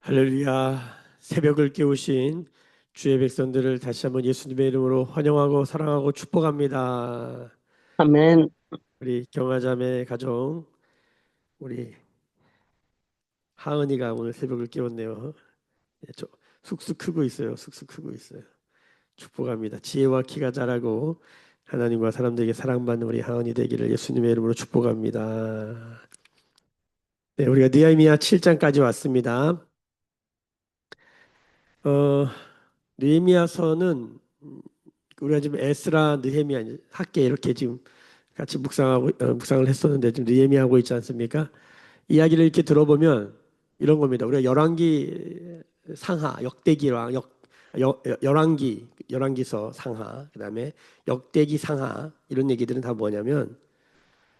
할렐루야. 새벽을 깨우신 주의 백성들을 다시 한번 예수님의 이름으로 환영하고 사랑하고 축복합니다. 아멘. 우리 경화자매 가정, 우리 하은이가 오늘 새벽을 깨웠네요. 저 쑥쑥 크고 있어요. 쑥쑥 크고 있어요. 축복합니다. 지혜와 키가 자라고 하나님과 사람들에게 사랑받는 우리 하은이 되기를 예수님의 이름으로 축복합니다. 네, 우리가 느헤미야 7장까지 왔습니다. 어, 느헤미야서는 우리가 지금 에스라, 느헤미야, 학계 이렇게 지금 같이 묵상을 했었는데 지금 느헤미야 하고 있지 않습니까? 이야기를 이렇게 들어보면 이런 겁니다. 우리가 열왕기 상하, 역대기랑 열왕기서 상하, 그다음에 역대기 상하 이런 얘기들은 다 뭐냐면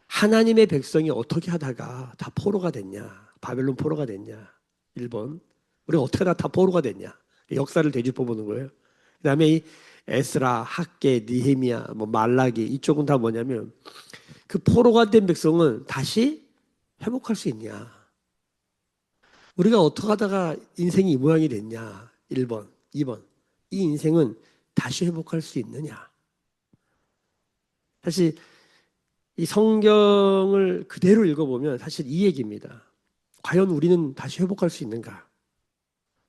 하나님의 백성이 어떻게 하다가 다 포로가 됐냐, 바벨론 포로가 됐냐, 일본 우리가 어떻게 하다 다 포로가 됐냐, 역사를 되짚어 보는 거예요. 그다음에 이 에스라, 학계, 니헤미야, 뭐 말라기 이쪽은 다 뭐냐면 그 포로가 된 백성은 다시 회복할 수 있냐? 우리가 어떻게 하다가 인생이 이 모양이 됐냐? 1번, 2번. 이 인생은 다시 회복할 수 있느냐? 사실 이 성경을 그대로 읽어보면 사실 이 얘기입니다. 과연 우리는 다시 회복할 수 있는가?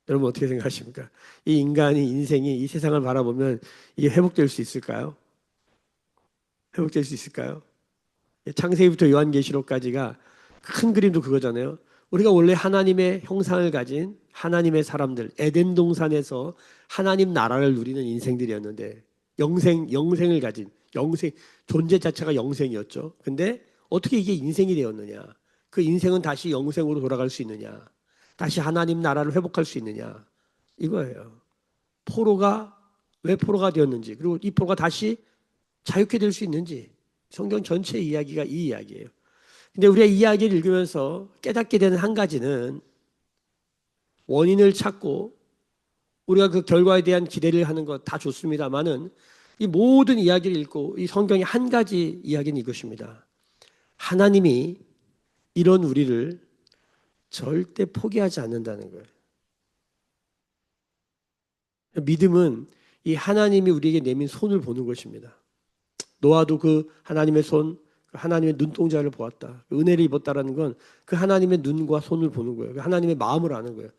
여러분 어떻게 생각하십니까? 이 인간이 인생이 이 세상을 바라보면 이게 회복될 수 있을까요? 회복될 수 있을까요? 창세기부터 요한계시록까지가 큰 그림도 그거잖아요. 우리가 원래 하나님의 형상을 가진 하나님의 사람들, 에덴 동산에서 하나님 나라를 누리는 인생들이었는데 영생을 가진 존재 자체가 영생이었죠. 근데 어떻게 이게 인생이 되었느냐? 그 인생은 다시 영생으로 돌아갈 수 있느냐? 다시 하나님 나라를 회복할 수 있느냐? 이거예요. 포로가 왜 포로가 되었는지, 그리고 이 포로가 다시 자유케 될 수 있는지, 성경 전체 이야기가 이 이야기예요. 근데 우리가 이 이야기를 읽으면서 깨닫게 되는 한 가지는 원인을 찾고 우리가 그 결과에 대한 기대를 하는 것 다 좋습니다만은 이 모든 이야기를 읽고 이 성경의 한 가지 이야기는 이것입니다. 하나님이 이런 우리를 절대 포기하지 않는다는 거예요. 믿음은 이 하나님이 우리에게 내민 손을 보는 것입니다. 노아도 그 하나님의 손, 하나님의 눈동자를 보았다. 은혜를 입었다라는 건 그 하나님의 눈과 손을 보는 거예요. 그 하나님의 마음을 아는 거예요.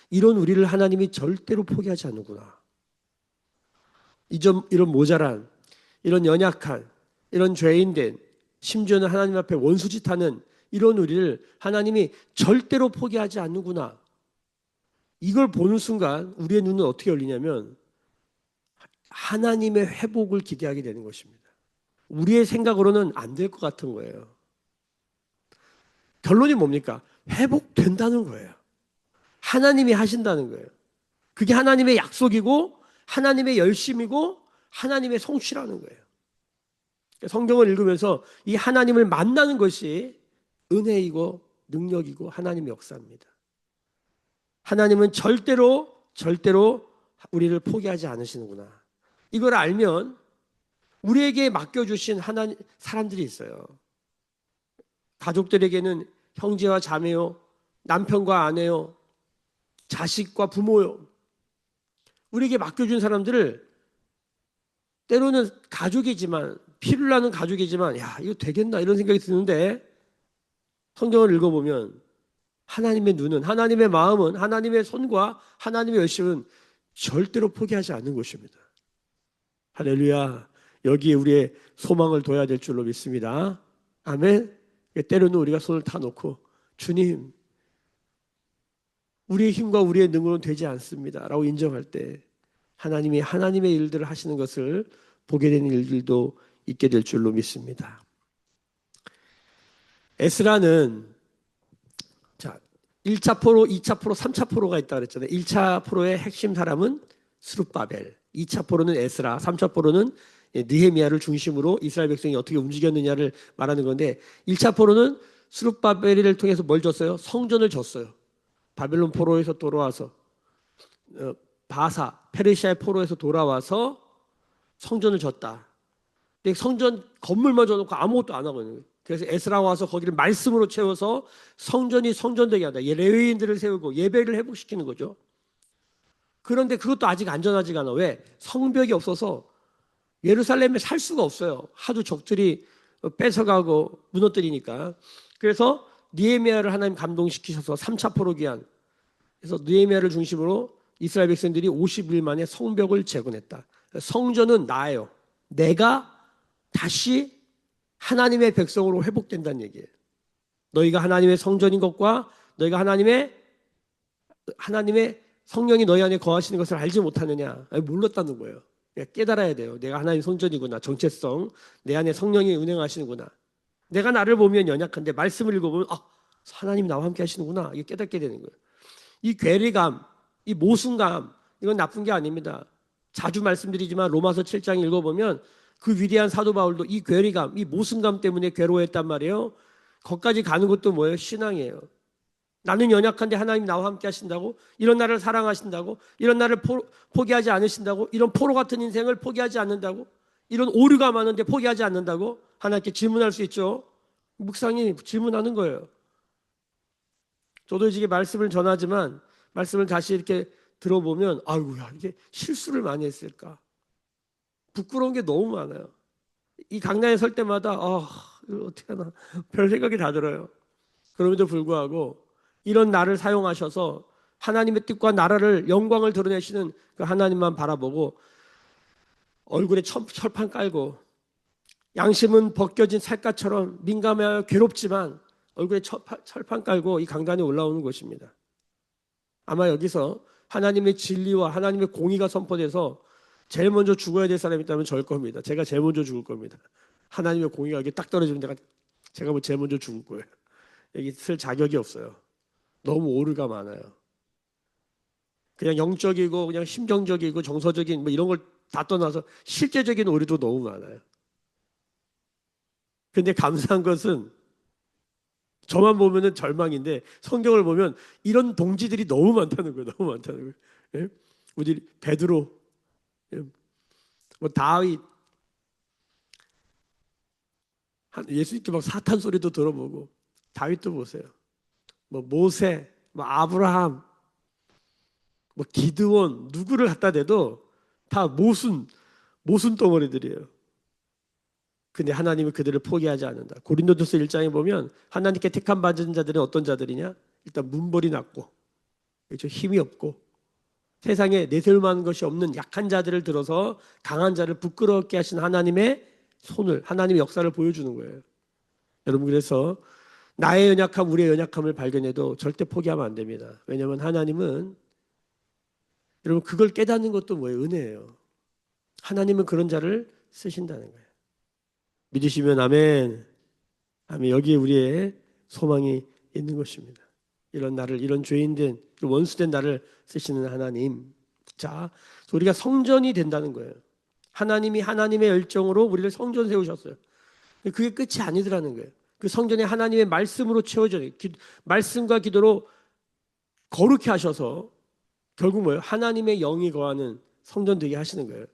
이런 우리를 하나님이 절대로 포기하지 않는구나. 이런 모자란, 이런 연약한, 이런 죄인된, 심지어는 하나님 앞에 원수짓하는 이런 우리를 하나님이 절대로 포기하지 않는구나. 이걸 보는 순간 우리의 눈은 어떻게 열리냐면 하나님의 회복을 기대하게 되는 것입니다. 우리의 생각으로는 안 될 것 같은 거예요. 결론이 뭡니까? 회복된다는 거예요. 하나님이 하신다는 거예요. 그게 하나님의 약속이고 하나님의 열심이고 하나님의 성취라는 거예요. 성경을 읽으면서 이 하나님을 만나는 것이 은혜이고 능력이고 하나님의 역사입니다. 하나님은 절대로 우리를 포기하지 않으시는구나. 이걸 알면 우리에게 맡겨주신 하나님 사람들이 있어요. 가족들에게는 형제와 자매요, 남편과 아내요, 자식과 부모요. 우리에게 맡겨준 사람들을 때로는 가족이지만 피를 나는 가족이지만 야 이거 되겠나 이런 생각이 드는데 성경을 읽어보면 하나님의 눈은 하나님의 마음은 하나님의 손과 하나님의 열심은 절대로 포기하지 않는 것입니다. 할렐루야. 여기에 우리의 소망을 둬야 될 줄로 믿습니다. 아멘. 때로는 우리가 손을 다 놓고 주님 우리의 힘과 우리의 능력은 되지 않습니다 라고 인정할 때 하나님이 하나님의 일들을 하시는 것을 보게 되는 일들도 있게 될 줄로 믿습니다. 에스라는 자 1차 포로, 2차 포로, 3차 포로가 있다고 그랬잖아요. 1차 포로의 핵심 사람은 스룹바벨, 2차 포로는 에스라, 3차 포로는 느헤미야를 중심으로 이스라엘 백성이 어떻게 움직였느냐를 말하는 건데 1차 포로는 스룹바벨을 통해서 뭘 줬어요? 성전을 줬어요. 바벨론 포로에서 돌아와서 바사, 페르시아의 포로에서 돌아와서 성전을 줬다. 근데 성전 건물만 줘놓고 아무것도 안 하고 있는 거예요. 그래서 에스라 와서 거기를 말씀으로 채워서 성전이 성전되게 하다. 레위인들을 세우고 예배를 회복시키는 거죠. 그런데 그것도 아직 안전하지가 않아. 왜? 성벽이 없어서 예루살렘에 살 수가 없어요. 하도 적들이 뺏어가고 무너뜨리니까. 그래서 느헤미야를 하나님 감동시키셔서 3차 포로기한, 그래서 느헤미야를 중심으로 이스라엘 백성들이 50일 만에 성벽을 재건했다. 성전은 나예요. 내가 다시 하나님의 백성으로 회복된다는 얘기예요. 너희가 하나님의 성전인 것과 너희가 하나님의 성령이 너희 안에 거하시는 것을 알지 못하느냐? 몰랐다는 거예요. 깨달아야 돼요. 내가 하나님 성전이구나. 정체성. 내 안에 성령이 운행하시는구나. 내가 나를 보면 연약한데 말씀을 읽어보면 하나님이 나와 함께 하시는구나. 이게 깨닫게 되는 거예요. 이 괴리감, 이 모순감, 이건 나쁜 게 아닙니다. 자주 말씀드리지만 로마서 7장 읽어보면 그 위대한 사도 바울도 이 괴리감, 이 모순감 때문에 괴로워했단 말이에요. 거기까지 가는 것도 뭐예요? 신앙이에요. 나는 연약한데 하나님 나와 함께 하신다고? 이런 나를 사랑하신다고? 이런 나를 포기하지 않으신다고? 이런 포로 같은 인생을 포기하지 않는다고? 이런 오류가 많은데 포기하지 않는다고? 하나님께 질문할 수 있죠. 묵상이 질문하는 거예요. 저도 이제 말씀을 전하지만 말씀을 다시 이렇게 들어보면 아이고야, 이게 실수를 많이 했을까? 부끄러운 게 너무 많아요. 이 강단에 설 때마다 이거 어떻게 하나 별 생각이 다 들어요. 그럼에도 불구하고 이런 나를 사용하셔서 하나님의 뜻과 나라를 영광을 드러내시는 그 하나님만 바라보고 얼굴에 철판 깔고 양심은 벗겨진 살갗처럼 민감하여 괴롭지만 얼굴에 철판 깔고 이 강단에 올라오는 것입니다. 아마 여기서 하나님의 진리와 하나님의 공의가 선포돼서 제일 먼저 죽어야 될 사람이 있다면 저일 겁니다. 제가 제일 먼저 죽을 겁니다. 하나님의 공의가 여기 딱 떨어지면 제가 뭐 제일 먼저 죽을 거예요. 여기 쓸 자격이 없어요. 너무 오류가 많아요. 그냥 영적이고 그냥 심정적이고 정서적인 뭐 이런 걸 다 떠나서 실제적인 오류도 너무 많아요. 근데 감사한 것은 저만 보면은 절망인데 성경을 보면 이런 동지들이 너무 많다는 거예요. 너무 많다는 거예요. 예? 우리 베드로, 뭐 다윗, 예수님께 막 사탄 소리도 들어보고 다윗도 보세요. 뭐 모세, 뭐 아브라함, 뭐 기드온 누구를 갖다 대도 다 모순 덩어리들이에요. 근데 하나님은 그들을 포기하지 않는다. 고린도전서 1장에 보면 하나님께 택함 받은 자들은 어떤 자들이냐? 일단 문벌이 낮고 그렇죠? 힘이 없고 세상에 내세울 만한 것이 없는 약한 자들을 들어서 강한 자를 부끄럽게 하신 하나님의 손을, 하나님의 역사를 보여주는 거예요. 여러분, 그래서 나의 연약함, 우리의 연약함을 발견해도 절대 포기하면 안 됩니다. 왜냐하면 하나님은, 여러분, 그걸 깨닫는 것도 뭐예요? 은혜예요. 하나님은 그런 자를 쓰신다는 거예요. 믿으시면 아멘. 아멘. 여기에 우리의 소망이 있는 것입니다. 이런 나를, 이런 죄인된 원수된 나를 쓰시는 하나님. 자, 우리가 성전이 된다는 거예요. 하나님이 하나님의 열정으로 우리를 성전 세우셨어요. 그게 끝이 아니더라는 거예요. 그 성전에 하나님의 말씀으로 채워져요. 말씀과 기도로 거룩히 하셔서 결국 뭐예요? 하나님의 영이 거하는 성전 되게 하시는 거예요.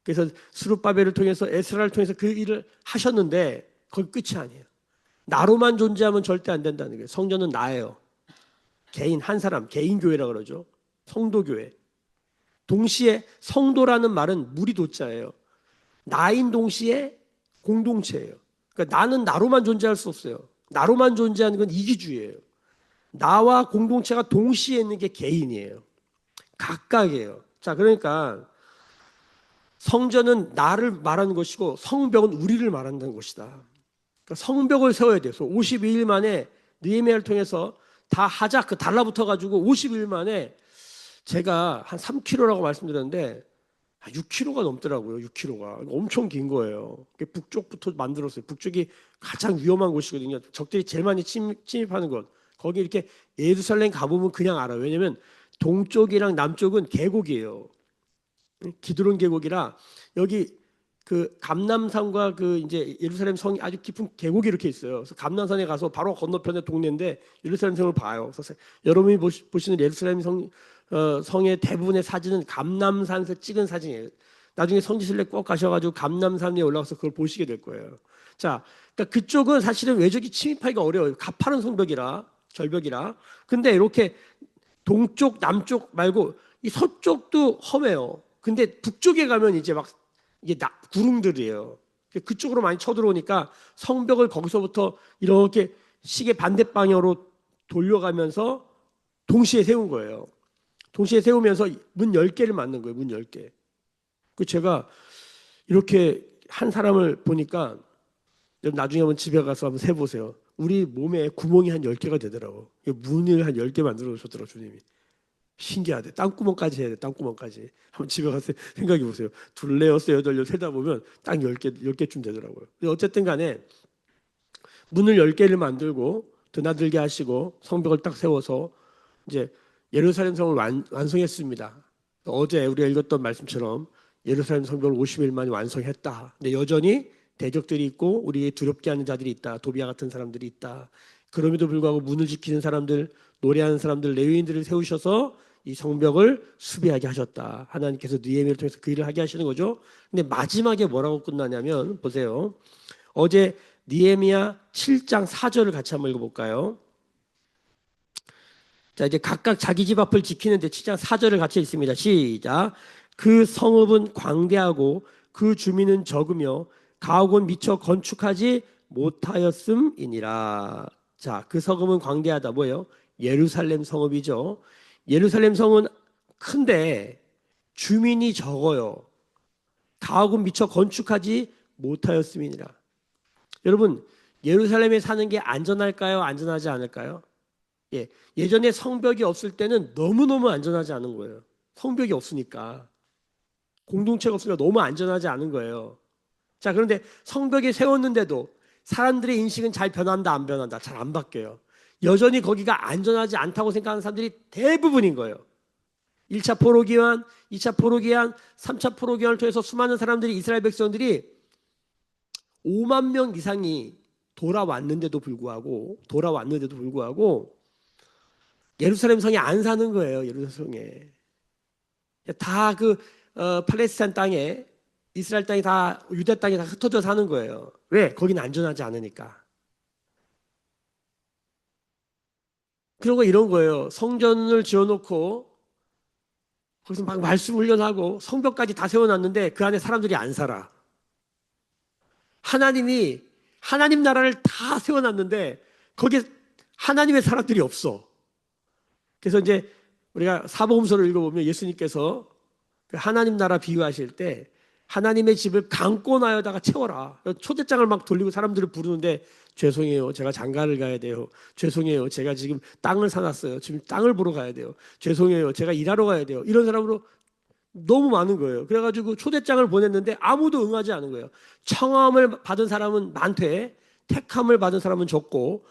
그래서 스룹바벨을 통해서 에스라를 통해서 그 일을 하셨는데 거기 끝이 아니에요. 나로만 존재하면 절대 안 된다는 거예요. 성전은 나예요. 개인 한 사람, 개인 교회라 그러죠. 성도 교회. 동시에 성도라는 말은 무리도자예요. 나인 동시에 공동체예요. 그러니까 나는 나로만 존재할 수 없어요. 나로만 존재하는 건 이기주의예요. 나와 공동체가 동시에 있는 게 개인이에요. 각각이에요. 자, 그러니까 성전은 나를 말하는 것이고 성벽은 우리를 말한다는 것이다. 그러니까 성벽을 세워야 돼요. 52일 만에 느헤미야를 통해서 다 하자 그 달라붙어 가지고 50일 만에 제가 한 3km라고 말씀드렸는데 6km가 넘더라고요. 6km가 엄청 긴 거예요. 북쪽부터 만들었어요. 북쪽이 가장 위험한 곳이거든요. 적들이 제일 많이 침입하는 곳. 거기 이렇게 예루살렘 가보면 그냥 알아요. 왜냐하면 동쪽이랑 남쪽은 계곡이에요. 기드론 계곡이라 여기 그 감람산과 그 이제 예루살렘 성이 아주 깊은 계곡이 이렇게 있어요. 그래서 감람산에 가서 바로 건너편에 동네인데 예루살렘 성을 봐요. 그래서 여러분이 보시는 예루살렘 성의 대부분의 사진은 감람산에서 찍은 사진이에요. 나중에 성지순례 꼭 가셔가지고 감람산에 올라가서 그걸 보시게 될 거예요. 자, 그러니까 그쪽은 사실은 외적이 침입하기가 어려워요. 가파른 성벽이라, 절벽이라. 근데 이렇게 동쪽, 남쪽 말고 이 서쪽도 험해요. 근데 북쪽에 가면 이제 막 이게 구릉들이에요. 그쪽으로 많이 쳐들어오니까 성벽을 거기서부터 이렇게 시계 반대 방향으로 돌려가면서 동시에 세운 거예요. 동시에 세우면서 문 10개를 만든 거예요. 문 10개. 그 제가 이렇게 한 사람을 보니까 여러분 나중에 한번 집에 가서 한번 세보세요. 우리 몸에 구멍이 한 10개가 되더라고. 문을 한 10개 만들어 주셨더라고 주님이. 신기하대. 땅구멍까지 해야 돼. 땅구멍까지. 한번 집에 가서 생각해 보세요. 둘레, 여섯, 여덟, 열 세다 보면 딱 10개쯤 되더라고요. 어쨌든 간에 문을 10개를 만들고 드나들게 하시고 성벽을 딱 세워서 이제 예루살렘 성을 완성했습니다. 어제 우리가 읽었던 말씀처럼 예루살렘 성벽을 50일 만에 완성했다. 근데 여전히 대적들이 있고 우리의 두렵게 하는 자들이 있다. 도비아 같은 사람들이 있다. 그럼에도 불구하고 문을 지키는 사람들, 노래하는 사람들, 레위인들을 세우셔서 이 성벽을 수비하게 하셨다. 하나님께서 느헤미야를 통해서 그 일을 하게 하시는 거죠. 근데 마지막에 뭐라고 끝나냐면 보세요. 어제 느헤미야 7장 4절을 같이 한번 읽어볼까요? 자, 이제 각각 자기 집 앞을 지키는데 7장 4절을 같이 읽습니다. 시작. 그 성읍은 광대하고 그 주민은 적으며 가옥은 미처 건축하지 못하였음이니라. 자, 그 성읍은 광대하다. 뭐예요? 예루살렘 성읍이죠. 예루살렘 성은 큰데 주민이 적어요. 가옥은 미처 건축하지 못하였음이니라. 여러분, 예루살렘에 사는 게 안전할까요? 안전하지 않을까요? 예, 예전에 성벽이 없을 때는 너무너무 안전하지 않은 거예요. 성벽이 없으니까. 공동체가 없으니까 너무 안전하지 않은 거예요. 자, 그런데 성벽이 세웠는데도 사람들의 인식은 잘 변한다, 안 변한다? 잘 안 바뀌어요. 여전히 거기가 안전하지 않다고 생각하는 사람들이 대부분인 거예요. 1차 포로기환, 2차 포로기환, 3차 포로기환을 통해서 수많은 사람들이 이스라엘 백성들이 5만 명 이상이 돌아왔는데도 불구하고 예루살렘 성에 안 사는 거예요. 예루살렘 성에. 다 팔레스타인 땅에 이스라엘 땅이 다 유대 땅에 다 흩어져 사는 거예요. 왜? 거기는 안전하지 않으니까. 그리고 이런 거예요. 성전을 지어놓고 거기서 막 말씀 훈련하고 성벽까지 다 세워놨는데 그 안에 사람들이 안 살아. 하나님이 하나님 나라를 다 세워놨는데 거기에 하나님의 사람들이 없어. 그래서 이제 우리가 사복음서를 읽어보면 예수님께서 하나님 나라 비유하실 때 하나님의 집을 강권하여다가 채워라. 초대장을 막 돌리고 사람들을 부르는데 죄송해요. 제가 장가를 가야 돼요. 죄송해요. 제가 지금 땅을 사놨어요. 지금 땅을 보러 가야 돼요. 죄송해요. 제가 일하러 가야 돼요. 이런 사람으로 너무 많은 거예요. 그래가지고 초대장을 보냈는데 아무도 응하지 않은 거예요. 청함을 받은 사람은 많되 택함을 받은 사람은 적고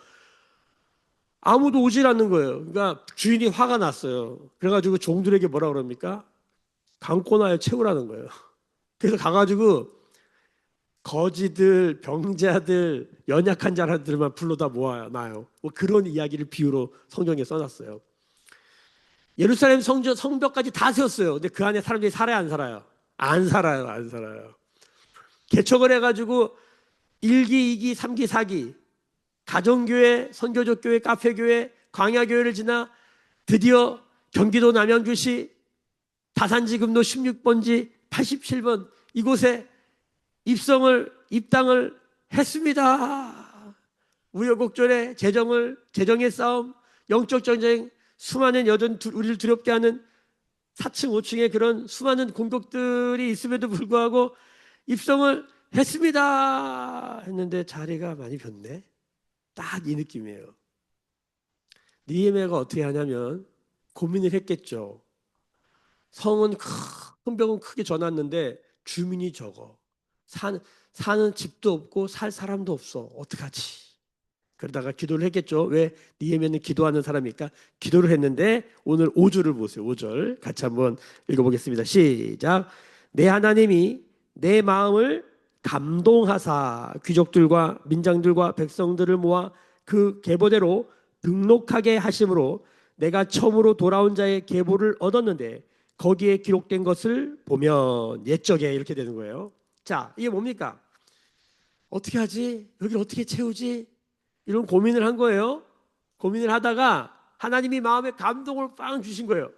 아무도 오질 않는 거예요. 그러니까 주인이 화가 났어요. 그래가지고 종들에게 뭐라 그럽니까? 강권하여 채우라는 거예요. 그래서 가가지고 거지들, 병자들, 연약한 자들만 불러다 모아놔요. 뭐 그런 이야기를 비유로 성경에 써놨어요. 예루살렘 성벽까지 다 세웠어요. 근데 그 안에 사람들이 살아요, 안 살아요? 안 살아요, 안 살아요. 개척을 해가지고 1기, 2기, 3기, 4기 가정교회, 선교적교회, 카페교회, 광야교회를 지나 드디어 경기도 남양주시 다산지금로 16번지 87번 이곳에 입당을 했습니다. 우여곡절의 재정의 싸움, 영적 전쟁, 수많은 우리를 두렵게 하는 4층, 5층의 그런 수많은 공격들이 있음에도 불구하고 입성을 했습니다. 했는데 자리가 많이 변네. 딱 이 느낌이에요. 느헤미야가 어떻게 하냐면 고민을 했겠죠. 성벽은 크게 져놨는데 주민이 적어. 사는 집도 없고 살 사람도 없어. 어떡하지? 그러다가 기도를 했겠죠. 왜 느헤미야는 기도하는 사람이니까 기도를 했는데 오늘 5절을 보세요. 5절 같이 한번 읽어보겠습니다. 시작. 내 하나님이 내 마음을 감동하사 귀족들과 민장들과 백성들을 모아 그 계보대로 등록하게 하심으로 내가 처음으로 돌아온 자의 계보를 얻었는데 거기에 기록된 것을 보면 옛적에 이렇게 되는 거예요. 자, 이게 뭡니까? 어떻게 하지? 여기를 어떻게 채우지? 이런 고민을 한 거예요. 고민을 하다가 하나님이 마음에 감동을 빵 주신 거예요.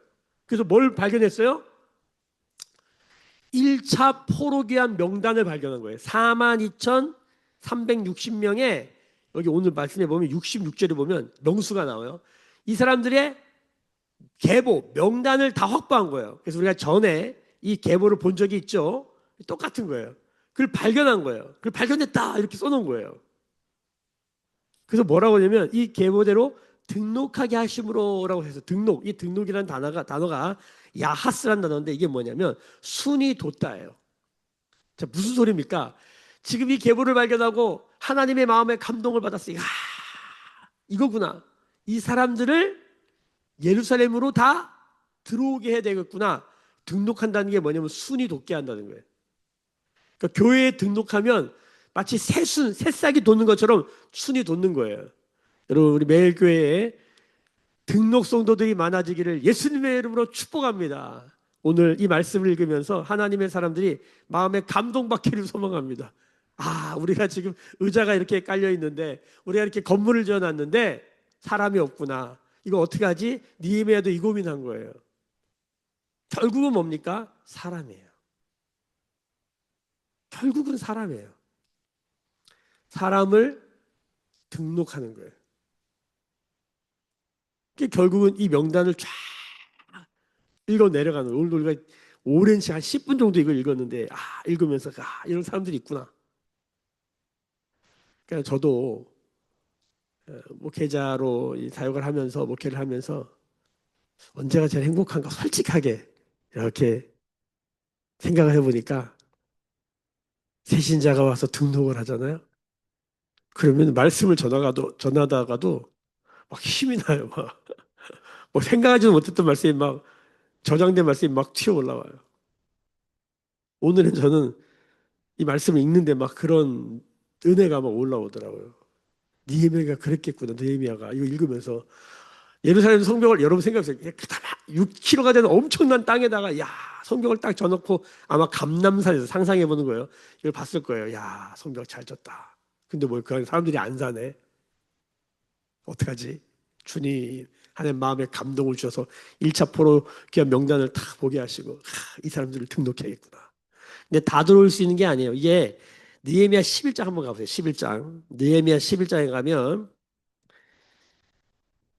그래서 뭘 발견했어요? 1차 포로기한 명단을 발견한 거예요. 42,360명에 여기 오늘 말씀해 보면 66절에 보면 명수가 나와요. 이 사람들의 계보, 명단을 다 확보한 거예요. 그래서 우리가 전에 이 계보를 본 적이 있죠. 똑같은 거예요. 그걸 발견한 거예요. 그걸 발견했다 이렇게 써놓은 거예요. 그래서 뭐라고 하냐면 이 계보대로 등록하게 하심으로라고 해서 등록, 이 등록이라는 단어가 야하스라는 단어인데 이게 뭐냐면 순이 돋다예요. 자, 무슨 소리입니까? 지금 이 계보를 발견하고 하나님의 마음에 감동을 받았어요. 아, 이거구나. 이 사람들을 예루살렘으로 다 들어오게 해야 되겠구나. 등록한다는 게 뭐냐면 순이 돋게 한다는 거예요. 그러니까 교회에 등록하면 마치 새싹이 돋는 것처럼 순이 돋는 거예요. 여러분, 우리 매일 교회에 등록 성도들이 많아지기를 예수님의 이름으로 축복합니다. 오늘 이 말씀을 읽으면서 하나님의 사람들이 마음에 감동받기를 소망합니다. 아, 우리가 지금 의자가 이렇게 깔려 있는데, 우리가 이렇게 건물을 지어놨는데 사람이 없구나. 이거 어떻게 하지? 느헤미야도 이 고민한 거예요. 결국은 뭡니까? 사람이에요. 결국은 사람이에요. 사람을 등록하는 거예요. 결국은 이 명단을 쫙 읽어 내려가는 거예요. 오늘도 우리가 오랜 시간 10분 정도 이걸 읽었는데 읽으면서 이런 사람들이 있구나. 그러니까 저도 목회자로 사역을 하면서 목회를 하면서 언제가 제일 행복한가 솔직하게 이렇게 생각을 해보니까 새신자가 와서 등록을 하잖아요. 그러면 말씀을 전하다가도 막 힘이 나요. 막. 뭐 생각하지도 못했던 말씀이 막 저장된 말씀이 막 튀어 올라와요. 오늘은 저는 이 말씀을 읽는데 막 그런 은혜가 막 올라오더라고요. 느헤미야가 그랬겠구나. 느헤미야가 이거 읽으면서 예루살렘 성벽을 여러분 생각해보세요. 6km가 되는 엄청난 땅에다가 성벽을 딱 져놓고 아마 감람산에서 상상해 보는 거예요. 이걸 봤을 거예요. 성벽 잘 졌다. 근데 뭐 그 안에 사람들이 안 사네. 어떡하지? 주님 하나님 마음에 감동을 주셔서 1차 포로 귀한 명단을 딱 보게 하시고 이 사람들을 등록해야겠구나. 근데 다 들어올 수 있는 게 아니에요. 이게 느헤미야 11장 한번 가보세요. 11장. 느헤미야 11장에 가면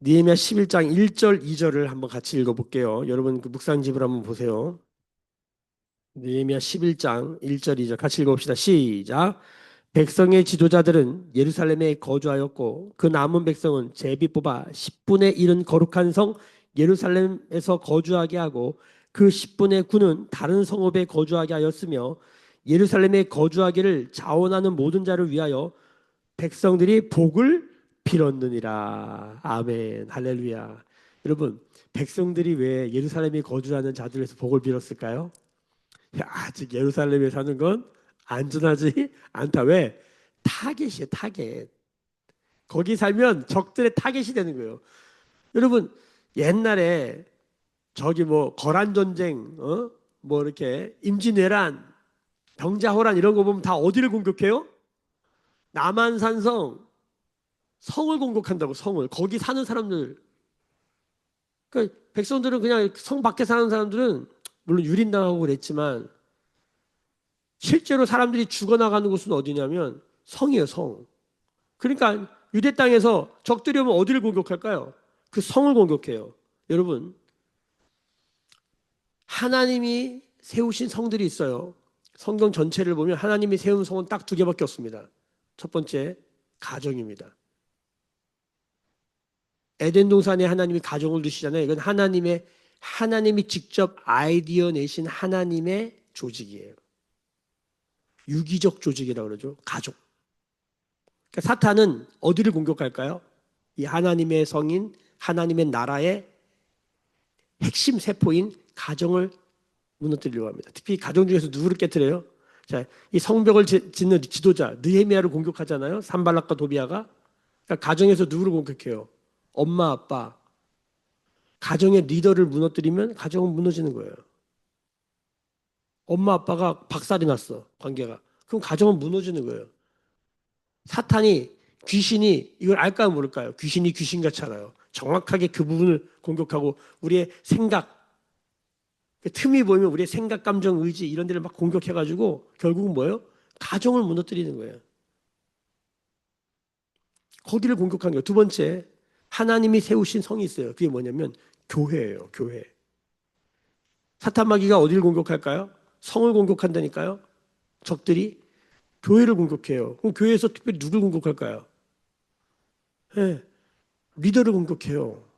느헤미야 11장 1절 2절을 한번 같이 읽어볼게요. 여러분 그 묵상집을 한번 보세요. 느헤미야 11장 1절 2절 같이 읽어봅시다. 시작. 백성의 지도자들은 예루살렘에 거주하였고 그 남은 백성은 제비 뽑아 10분의 1은 거룩한 성 예루살렘에서 거주하게 하고 그 10분의 9는 다른 성읍에 거주하게 하였으며 예루살렘에 거주하기를 자원하는 모든 자를 위하여 백성들이 복을 빌었느니라. 아멘. 할렐루야. 여러분, 백성들이 왜 예루살렘에 거주하는 자들에서 복을 빌었을까요? 아직 예루살렘에 사는 건 안전하지 않다. 왜? 타겟이에요, 타겟. 거기 살면 적들의 타겟이 되는 거예요. 여러분, 옛날에 저기 뭐 거란 전쟁, 뭐 이렇게 임진왜란, 병자호란 이런 거 보면 다 어디를 공격해요? 남한산성, 성을 공격한다고. 성을. 거기 사는 사람들. 그러니까 백성들은 그냥 성 밖에 사는 사람들은 물론 유린당하고 그랬지만 실제로 사람들이 죽어나가는 곳은 어디냐면 성이에요, 성. 그러니까 유대 땅에서 적들이 오면 어디를 공격할까요? 그 성을 공격해요. 여러분, 하나님이 세우신 성들이 있어요. 성경 전체를 보면 하나님이 세운 성은 딱 두 개밖에 없습니다. 첫 번째, 가정입니다. 에덴 동산에 하나님이 가정을 두시잖아요. 이건 하나님이 직접 아이디어 내신 하나님의 조직이에요. 유기적 조직이라고 그러죠. 가족. 그러니까 사탄은 어디를 공격할까요? 이 하나님의 성인, 하나님의 나라의 핵심 세포인 가정을 무너뜨리려고 합니다. 특히 가정 중에서 누구를 깨뜨려요? 자, 이 성벽을 짓는 지도자 느헤미야를 공격하잖아요. 산발락과 도비아가. 그러니까 가정에서 누구를 공격해요? 엄마, 아빠. 가정의 리더를 무너뜨리면 가정은 무너지는 거예요. 엄마 아빠가 박살이 났어, 관계가. 그럼 가정은 무너지는 거예요. 사탄이, 귀신이 이걸 알까요, 모를까요? 귀신이 귀신같이 알아요. 정확하게 그 부분을 공격하고 우리의 생각, 그 틈이 보이면 우리의 생각, 감정, 의지 이런 데를 막 공격해가지고 결국은 뭐예요? 가정을 무너뜨리는 거예요. 거기를 공격하는 거예요. 두 번째, 하나님이 세우신 성이 있어요. 그게 뭐냐면 교회예요, 교회. 사탄 마귀가 어디를 공격할까요? 성을 공격한다니까요. 적들이 교회를 공격해요. 그럼 교회에서 특별히 누굴 공격할까요? 네, 리더를 공격해요.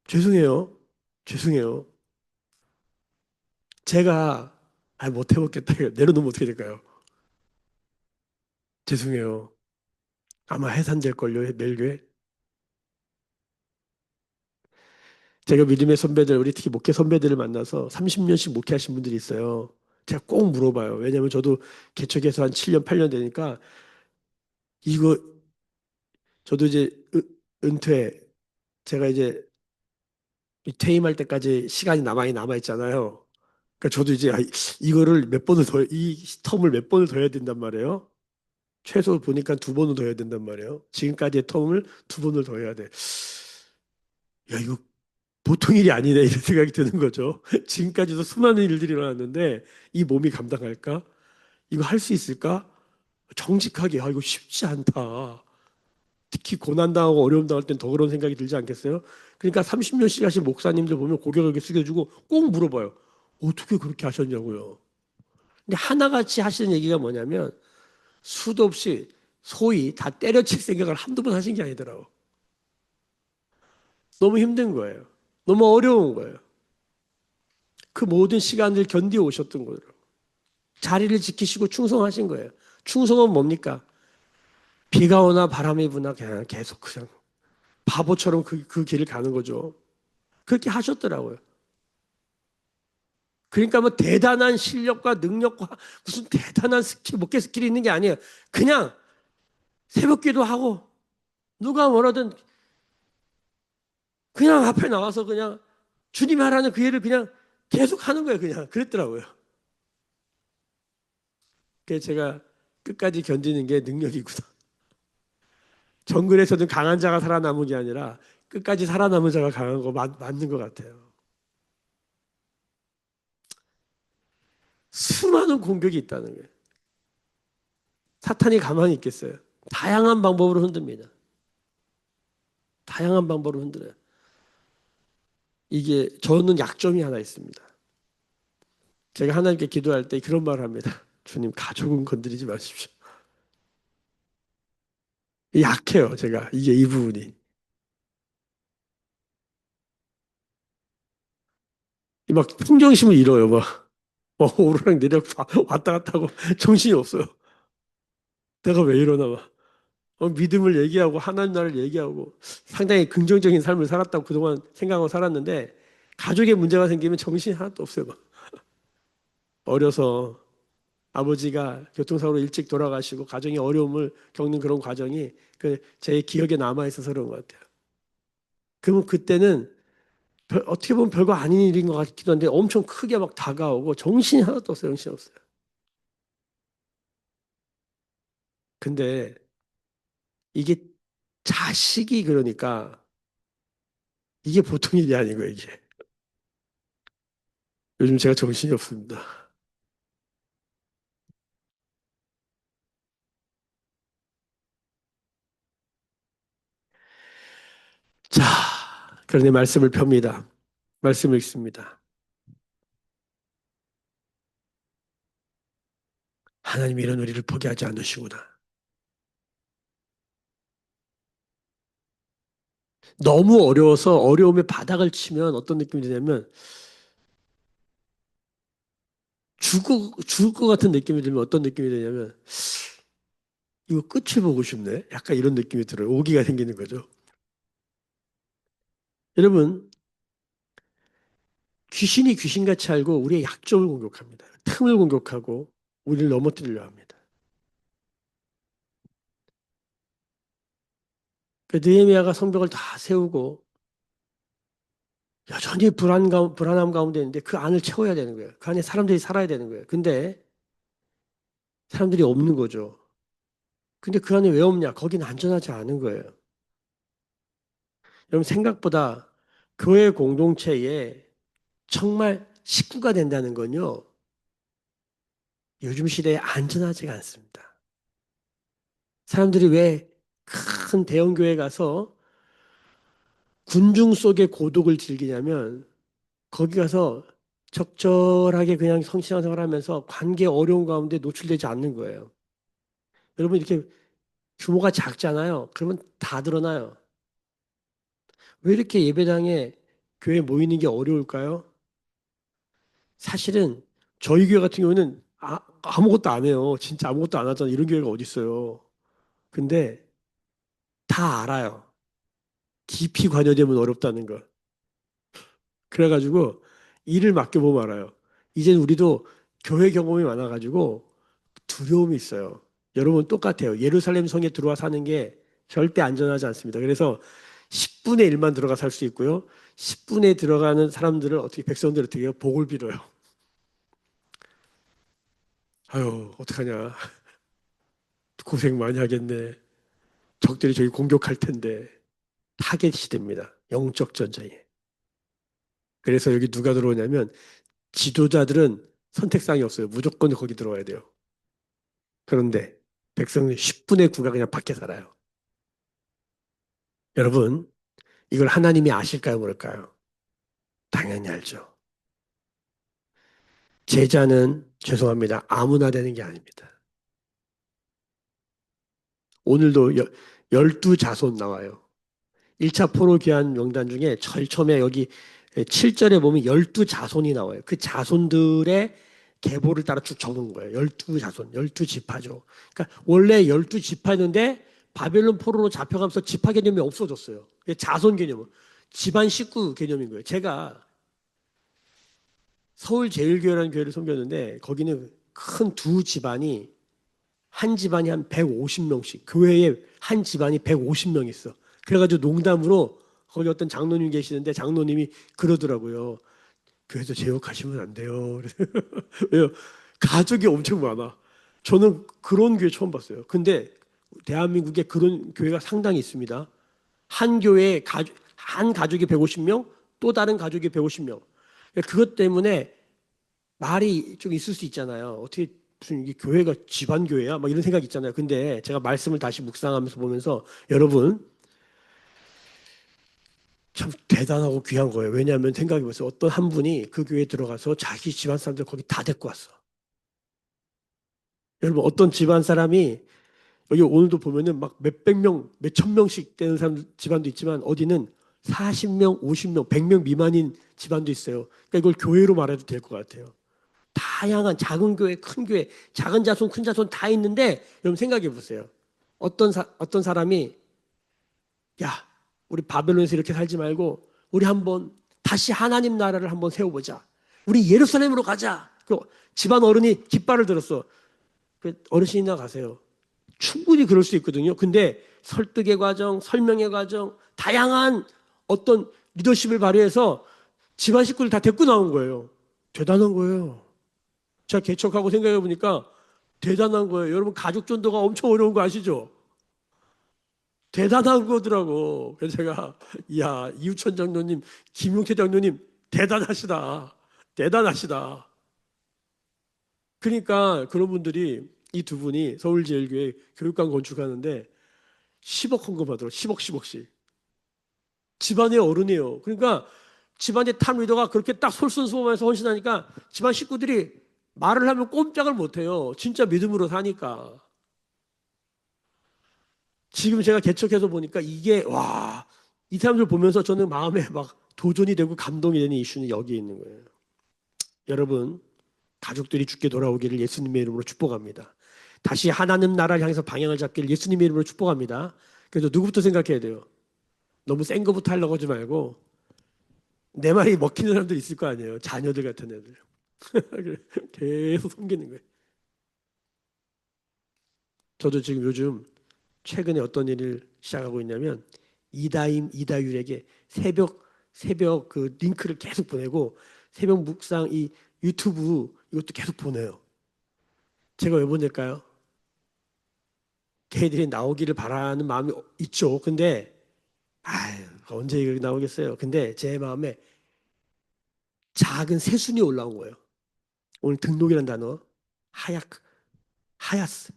죄송해요. 죄송해요. 제가 못 해먹겠다. 내려놓으면 어떻게 될까요? 죄송해요. 아마 해산될걸요, 멜교회. 제가 믿음의 선배들, 우리 특히 목회 선배들을 만나서 30년씩 목회하신 분들이 있어요. 제가 꼭 물어봐요. 왜냐하면 저도 개척해서 한 7년, 8년 되니까 이거 저도 이제 은퇴, 제가 이제 퇴임할 때까지 시간이 많이 남아 있잖아요. 그러니까 저도 이제 이거를 몇 번을 더, 이 텀을 몇 번을 더 해야 된단 말이에요. 최소 보니까 두 번을 더 해야 된단 말이에요. 지금까지의 텀을 두 번을 더 해야 돼. 야, 이거 보통 일이 아니네. 이런 생각이 드는 거죠. 지금까지도 수많은 일들이 일어났는데 이 몸이 감당할까? 이거 할 수 있을까? 정직하게, 이거 쉽지 않다. 특히 고난당하고 어려움 당할 땐 더 그런 생각이 들지 않겠어요? 그러니까 30년씩 하신 목사님들 보면 고개를 이렇게 숙여주고 꼭 물어봐요. 어떻게 그렇게 하셨냐고요. 근데 하나같이 하시는 얘기가 뭐냐면 수도 없이 소위 다 때려칠 생각을 한두 번 하신 게 아니더라고. 너무 힘든 거예요. 너무 어려운 거예요. 그 모든 시간을 견디어 오셨던 거예요. 자리를 지키시고 충성하신 거예요. 충성은 뭡니까? 비가 오나 바람이 부나 그냥 계속 그냥 바보처럼 그 길을 가는 거죠. 그렇게 하셨더라고요. 그러니까 뭐 대단한 실력과 능력과 무슨 대단한 스킬, 목회 스킬이 있는 게 아니에요. 그냥 새벽 기도 하고 누가 뭐라든 그냥 앞에 나와서 그냥 주님이 하라는 그 일을 그냥 계속 하는 거예요. 그냥 그랬더라고요. 그래서 제가 끝까지 견디는 게 능력이구나. 정글에서는 강한 자가 살아남은 게 아니라 끝까지 살아남은 자가 강한 거 맞는 것 같아요. 수많은 공격이 있다는 거예요. 사탄이 가만히 있겠어요. 다양한 방법으로 흔듭니다. 다양한 방법으로 흔들어요. 이게 저는 약점이 하나 있습니다. 제가 하나님께 기도할 때 그런 말을 합니다. 주님, 가족은 건드리지 마십시오. 약해요, 제가. 이게 이 부분이. 막 평정심을 잃어요, 막. 오르락 내리락 왔다 갔다 하고 정신이 없어요. 내가 왜 이러나 막. 믿음을 얘기하고 하나님 나라를 얘기하고 상당히 긍정적인 삶을 살았다고 그동안 생각하고 살았는데 가족에 문제가 생기면 정신이 하나도 없어요. 막. 어려서 아버지가 교통사고로 일찍 돌아가시고 가정의 어려움을 겪는 그런 과정이 제 기억에 남아 있어서 그런 것 같아요. 그러면 그때는 어떻게 보면 별거 아닌 일인 것 같기도 한데 엄청 크게 막 다가오고 정신이 하나도 없어요. 정신이 없어요. 근데 이게 자식이 그러니까 이게 보통 일이 아니고 이게. 요즘 제가 정신이 없습니다. 자, 그런데 말씀을 펴니다. 말씀을 읽습니다. 하나님이 이런 우리를 포기하지 않으시구나. 너무 어려워서 어려움의 바닥을 치면 어떤 느낌이 드냐면 죽을 것 같은 느낌이 들면 어떤 느낌이 드냐면 이거 끝을 보고 싶네. 약간 이런 느낌이 들어요. 오기가 생기는 거죠. 여러분, 귀신이 귀신같이 알고 우리의 약점을 공격합니다. 틈을 공격하고 우리를 넘어뜨리려 합니다. 그 느헤미야가 성벽을 다 세우고 여전히 불안함 가운데 있는데 그 안을 채워야 되는 거예요. 그 안에 사람들이 살아야 되는 거예요. 근데 사람들이 없는 거죠. 근데 그 안에 왜 없냐? 거긴 안전하지 않은 거예요. 여러분 생각보다 교회 공동체에 정말 식구가 된다는 건요. 요즘 시대에 안전하지가 않습니다. 사람들이 왜 큰 대형 교회 가서 군중 속의 고독을 즐기냐면 거기 가서 적절하게 그냥 성실한 생활하면서 관계 어려운 가운데 노출되지 않는 거예요. 여러분 이렇게 규모가 작잖아요. 그러면 다 드러나요. 왜 이렇게 예배당에 교회 모이는 게 어려울까요? 사실은 저희 교회 같은 경우는 아무것도 안 해요. 진짜 아무것도 안 하잖아요. 이런 교회가 어디 있어요. 근데 다 알아요. 깊이 관여되면 어렵다는 걸. 그래가지고 일을 맡겨보면 알아요. 이제 우리도 교회 경험이 많아가지고 두려움이 있어요. 여러분 똑같아요. 예루살렘 성에 들어와 사는 게 절대 안전하지 않습니다. 그래서 10분의 1만 들어가 살 수 있고요. 10분에 들어가는 사람들을 어떻게 백성들 어떻게 해요? 복을 빌어요. 아유 어떡하냐. 고생 많이 하겠네. 적들이 저기 공격할 텐데. 타겟이 됩니다. 영적 전쟁에. 그래서 여기 누가 들어오냐면 지도자들은 선택상이 없어요. 무조건 거기 들어와야 돼요. 그런데 백성은 10분의 9가 그냥 밖에 살아요. 여러분, 이걸 하나님이 아실까요, 모를까요? 당연히 알죠. 제자는 죄송합니다. 아무나 되는 게 아닙니다. 오늘도 12자손 나와요. 1차 포로 귀환 명단 중에 제일 처음에 여기 7절에 보면 12자손이 나와요. 그 자손들의 계보를 따라 쭉 적은 거예요. 12자손, 12지파죠. 그러니까 원래 12지파였는데 바벨론 포로로 잡혀가면서 지파 개념이 없어졌어요. 자손 개념은 집안 식구 개념인 거예요. 제가 서울제일교회라는 교회를 섬겼는데 거기는 큰 두 집안이 한 집안이 한 150명씩 교회에 한 집안이 150명 있어. 그래가지고 농담으로 거기 어떤 장로님 계시는데 장로님이 그러더라고요. 교회에서 제욕하시면 안 돼요. 왜요? 가족이 엄청 많아. 저는 그런 교회 처음 봤어요. 근데 대한민국에 그런 교회가 상당히 있습니다. 한 교회에 한 가족이 150명, 또 다른 가족이 150명. 그것 때문에 말이 좀 있을 수 있잖아요. 어떻게 무슨 이게 교회가 집안 교회야? 막 이런 생각 있잖아요. 근데 제가 말씀을 다시 묵상하면서 보면서 여러분 참 대단하고 귀한 거예요. 왜냐하면 생각해보세요. 어떤 한 분이 그 교회에 들어가서 자기 집안 사람들 거기 다 데리고 왔어. 여러분 어떤 집안 사람이 여기 오늘도 보면은 막 몇백 명, 몇천 명씩 되는 사람 집안도 있지만 어디는 40명, 50명, 100명 미만인 집안도 있어요. 그러니까 이걸 교회로 말해도 될 것 같아요. 다양한 작은 교회, 큰 교회, 작은 자손, 큰 자손 다 있는데 여러분 생각해 보세요. 어떤 사람이 야, 우리 바벨론에서 이렇게 살지 말고 우리 한번 다시 하나님 나라를 한번 세워보자. 우리 예루살렘으로 가자. 그 집안 어른이 깃발을 들었어. 그 어르신이나 가세요. 충분히 그럴 수 있거든요. 근데 설득의 과정, 설명의 과정, 다양한 어떤 리더십을 발휘해서 집안 식구를 다 데리고 나온 거예요. 대단한 거예요. 제가 개척하고 생각해 보니까 대단한 거예요. 여러분 가족 전도가 엄청 어려운 거 아시죠? 대단한 거더라고. 그래서 제가 야 이우천 장로님, 김용태 장로님 대단하시다. 대단하시다. 그러니까 그런 분들이 이 두 분이 서울제일교회 교육관 건축하는데 10억 헌금하더라고. 10억 10억씩. 집안의 어른이에요. 그러니까 집안의 탑 리더가 그렇게 딱 솔선수범해서 헌신하니까 집안 식구들이 말을 하면 꼼짝을 못해요. 진짜 믿음으로 사니까. 지금 제가 개척해서 보니까 이게 와, 이 사람들 보면서 저는 마음에 막 도전이 되고 감동이 되는 이슈는 여기에 있는 거예요. 여러분, 가족들이 죽게 돌아오기를 예수님의 이름으로 축복합니다. 다시 하나님 나라를 향해서 방향을 잡기를 예수님의 이름으로 축복합니다. 그래서 누구부터 생각해야 돼요? 너무 센 거부터 하려고 하지 말고 내 말이 먹히는 사람들 있을 거 아니에요. 자녀들 같은 애들. 계속 섬기는 거예요. 저도 지금 요즘 최근에 어떤 일을 시작하고 있냐면 이다임, 이다율에게 새벽 새벽 그 링크를 계속 보내고 새벽 묵상 이 유튜브 이것도 계속 보내요. 제가 왜 보낼까요? 걔들이 나오기를 바라는 마음이 있죠. 근데 아유, 언제 이렇게 나오겠어요. 근데 제 마음에 작은 새순이 올라온 거예요. 오늘 등록이라는 단어. 하얗, 하얗스.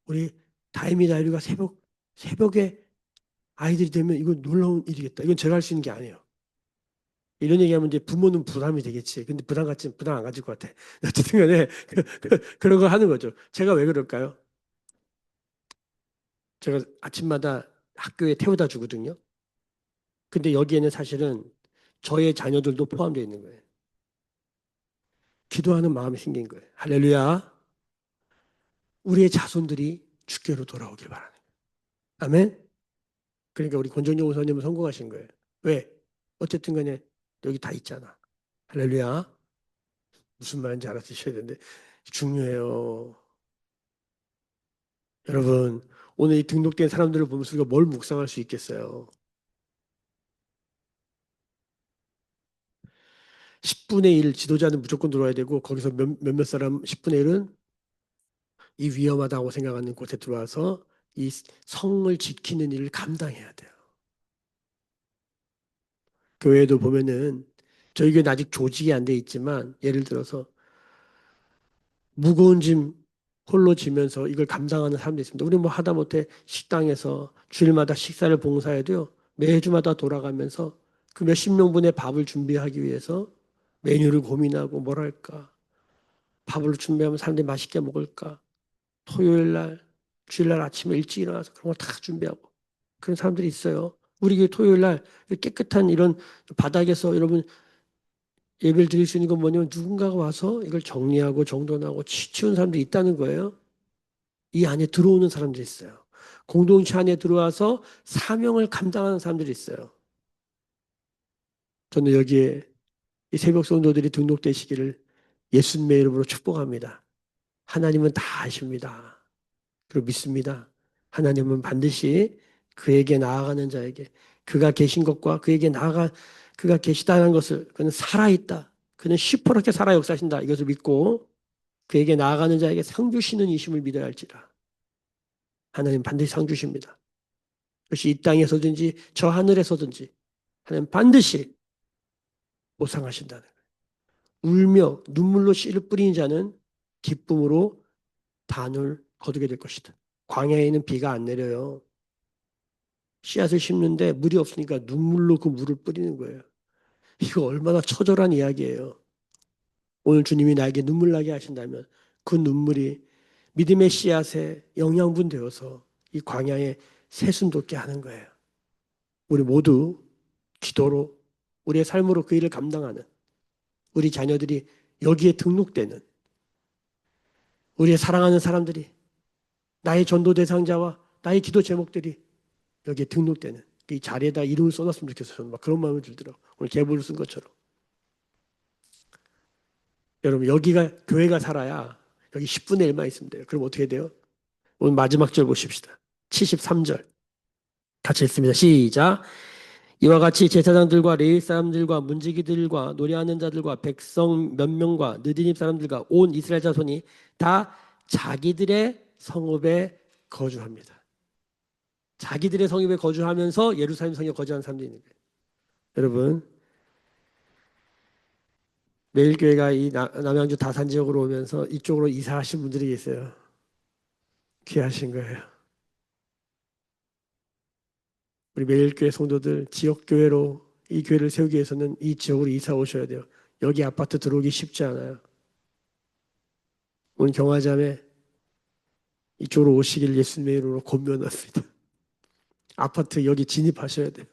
우리 다이미 다이루가 새벽에 아이들이 되면 이건 놀라운 일이겠다. 이건 제가 할 수 있는 게 아니에요. 이런 얘기하면 이제 부모는 부담이 되겠지. 근데 부담 안 가질 것 같아. 어쨌든 간에 그런 걸 하는 거죠. 제가 왜 그럴까요? 제가 아침마다 학교에 태워다 주거든요. 근데 여기에는 사실은 저의 자녀들도 포함되어 있는 거예요. 기도하는 마음이 생긴 거예요. 할렐루야. 우리의 자손들이 주께로 돌아오길 바라는 거예요. 아멘. 그러니까 우리 권정용 선생님은 성공하신 거예요. 왜? 어쨌든 간에 여기 다 있잖아. 할렐루야. 무슨 말인지 알아주셔야 되는데 중요해요. 여러분, 오늘 이 등록된 사람들을 보면서 우리가 뭘 묵상할 수 있겠어요? 10분의 1 지도자는 무조건 들어와야 되고 거기서 몇몇 사람 10분의 1은 이 위험하다고 생각하는 곳에 들어와서 이 성을 지키는 일을 감당해야 돼요. 교회도 보면은 저희 교회는 아직 조직이 안 돼 있지만 예를 들어서 무거운 짐 홀로 지면서 이걸 감당하는 사람도 있습니다. 우리 뭐 하다못해 식당에서 주일마다 식사를 봉사해도요. 매주마다 돌아가면서 그 몇십 명분의 밥을 준비하기 위해서 메뉴를 고민하고 뭘 할까? 밥을 준비하면 사람들이 맛있게 먹을까? 토요일 날, 주일 날 아침에 일찍 일어나서 그런 거 다 준비하고 그런 사람들이 있어요. 우리 교회 토요일 날 깨끗한 이런 바닥에서 여러분 예배를 드릴 수 있는 건 뭐냐면 누군가가 와서 이걸 정리하고 정돈하고 치우는 사람들이 있다는 거예요. 이 안에 들어오는 사람들이 있어요. 공동체 안에 들어와서 사명을 감당하는 사람들이 있어요. 저는 여기에 이 새벽 성도들이 등록되시기를 예수님의 이름으로 축복합니다. 하나님은 다 아십니다. 그리고 믿습니다. 하나님은 반드시 그에게 나아가는 자에게 그가 계신 것과 그가 계시다는 것을 그는 살아있다. 그는 시퍼렇게 살아 역사하신다. 이것을 믿고 그에게 나아가는 자에게 상 주시는 이심을 믿어야 할지라. 하나님 반드시 상 주십니다. 그것이 이 땅에서든지 저 하늘에서든지 하나님 반드시 보상하신다는 거예요. 울며 눈물로 씨를 뿌리는 자는 기쁨으로 단을 거두게 될 것이다. 광야에는 비가 안 내려요. 씨앗을 심는데 물이 없으니까 눈물로 그 물을 뿌리는 거예요. 이거 얼마나 처절한 이야기예요. 오늘 주님이 나에게 눈물 나게 하신다면 그 눈물이 믿음의 씨앗에 영양분 되어서 이 광야에 새순 돋게 하는 거예요. 우리 모두 기도로 우리의 삶으로 그 일을 감당하는 우리 자녀들이 여기에 등록되는 우리의 사랑하는 사람들이 나의 전도 대상자와 나의 기도 제목들이 여기에 등록되는 이 자리에다 이름을 써놨으면 좋겠어요. 저는 막 그런 마음이 들더라고요. 오늘 계보를 쓴 것처럼. 여러분 여기가 교회가 살아야 여기 10분의 1만 있으면 돼요. 그럼 어떻게 돼요? 오늘 마지막 절 보십시다. 73절 같이 읽습니다. 시작. 이와 같이 제사장들과 레위 사람들과 문지기들과 노래하는 자들과 백성 몇 명과 느디님 사람들과 온 이스라엘 자손이 다 자기들의 성읍에 거주합니다. 자기들의 성읍에 거주하면서 예루살렘 성에 거주하는 사람들이 있는 거예요. 여러분 매일교회가 이 남양주 다산 지역으로 오면서 이쪽으로 이사하신 분들이 계세요. 귀하신 거예요. 우리 매일교회 성도들 지역교회로 이 교회를 세우기 위해서는 이 지역으로 이사 오셔야 돼요. 여기 아파트 들어오기 쉽지 않아요. 오늘 경화자매 이쪽으로 오시길 예수님의 이름으로 권면합니다. 아파트 여기 진입하셔야 돼요.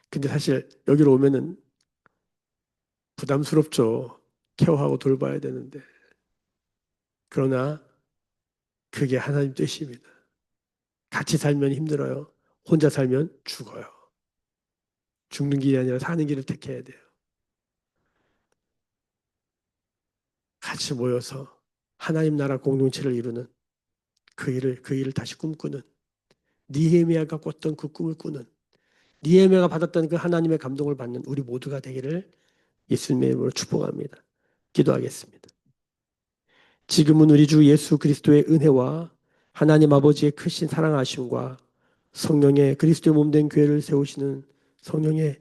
근데 사실 여기로 오면은 부담스럽죠. 케어하고 돌봐야 되는데. 그러나 그게 하나님 뜻입니다. 같이 살면 힘들어요. 혼자 살면 죽어요. 죽는 길이 아니라 사는 길을 택해야 돼요. 같이 모여서 하나님 나라 공동체를 이루는 그 일을 다시 꿈꾸는 니헤미야가 꿨던 그 꿈을 꾸는 니에미아가 받았던 그 하나님의 감동을 받는 우리 모두가 되기를 예수님의 이름으로 축복합니다. 기도하겠습니다. 지금은 우리 주 예수 그리스도의 은혜와 하나님 아버지의 크신 사랑하심과 성령의 그리스도의 몸된 교회를 세우시는 성령의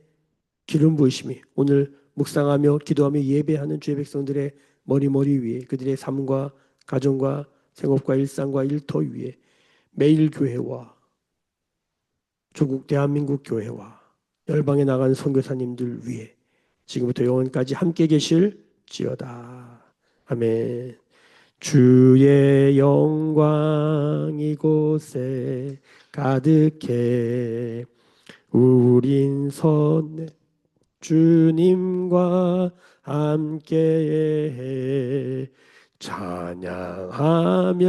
기름 부으심이 오늘 묵상하며 기도하며 예배하는 주의 백성들의 머리 위에 그들의 삶과 가정과 생업과 일상과 일터 위에 매일 교회와 조국 대한민국 교회와 열방에 나간 선교사님들 위에 지금부터 영원까지 함께 계실지어다. 아멘. 주의 영광 이곳에 가득해 우린 선 주님과 함께 찬양하며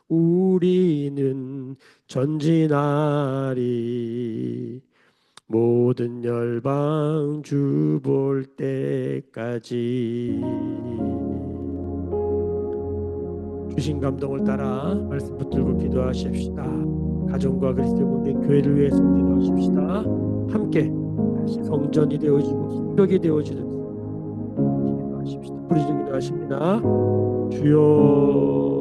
우리는 전진하리 모든 열방 주 볼 때까지. 주신 감동을 따라 말씀 붙들고 기도하십시다. 가정과 그리스도의 몸된 교회를 위해서 기도하십시다. 함께 다시 성전이 되어지고 성벽이 되어지는 기도하십시다. 부르짖어 기도하십니다. 주여